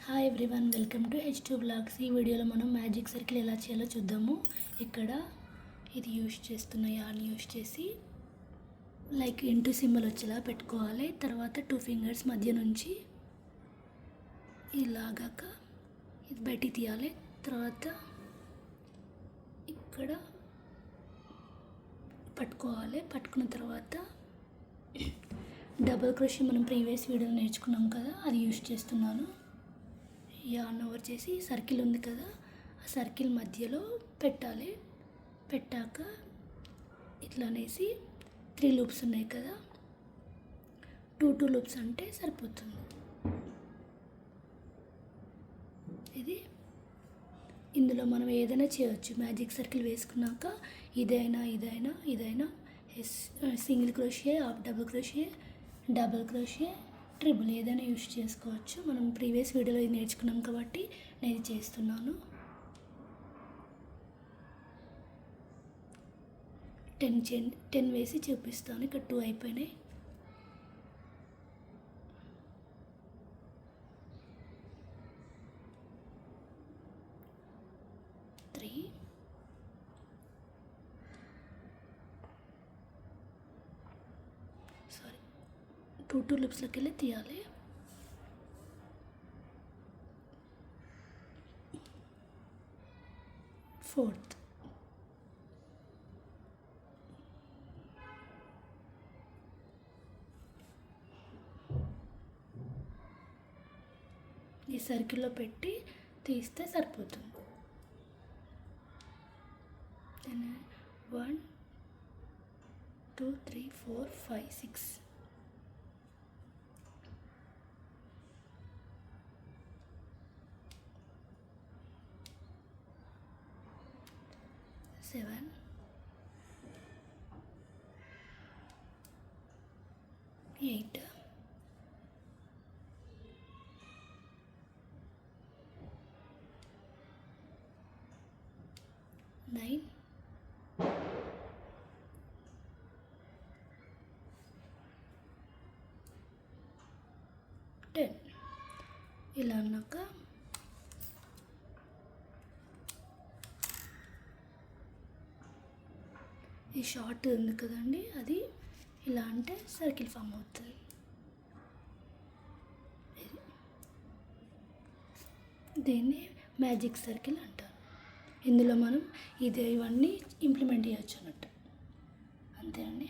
Hi everyone, welcome to H2 blogs. ఈ వీడియోలో మనం మ్యాజిక్ సర్కిల్ ఎలా చేయాలో చూద్దాము. ఇక్కడ ఇది యూజ్ చేస్తున్న యాన్ యూజ్ చేసి లైక్ ఇంటూ సింబల్ వచ్చేలా పెట్టుకోవాలి. తర్వాత 2 ఫింగర్స్ మధ్య నుంచి ఇలాగాక ఇది బయటికి తీయాలి. తర్వాత ఇక్కడ పట్టుకోవాలి. పట్టుకున్న తర్వాత డబుల్ క్రోషే మనం ప్రీవియస్ వీడియోలో నేర్చుకున్నాం కదా, అది యూజ్ చేస్తున్నాను. యాన్ ఓవర్ చేసి సర్కిల్ ఉంది కదా, ఆ సర్కిల్ మధ్యలో పెట్టాలి. పెట్టాక ఇట్లా అనేసి 3 లూప్స్ ఉన్నాయి కదా, 2 లూప్స్ అంటే సరిపోతుంది. ఇది ఇందులో మనం ఏదైనా చేయవచ్చు. మ్యాజిక్ సర్కిల్ వేసుకున్నాక ఇదైనా సింగిల్ క్రోషియే, డబుల్ క్రోషియే, డబుల్ క్రోషియే, ట్రిపుల్ ఏదైనా యూజ్ చేసుకోవచ్చు. మనం ప్రీవియస్ వీడియోలో ఇది నేర్చుకున్నాం కాబట్టి నేను చేస్తున్నాను. 10 వేసి చూపిస్తాను. ఇక్కడ 2 అయిపోయినాయి. టూ లిప్స్లోకి వెళ్ళి తీయాలి. ఫోర్త్ ఈ సర్కిల్లో పెట్టి తీస్తే సరిపోతుంది. 1 2 3 4 5 6 7 8 9 10. ఇలా అన్నాక ఈ షార్ట్ ఉంది కదండి, అది ఇలా అంటే సర్కిల్ ఫామ్ అవుతుంది. దీన్ని మ్యాజిక్ సర్కిల్ అంటారు. ఇందులో మనం ఇవన్నీ ఇంప్లిమెంట్ చేయొచ్చు అన్నట్టు. అంతేనండి.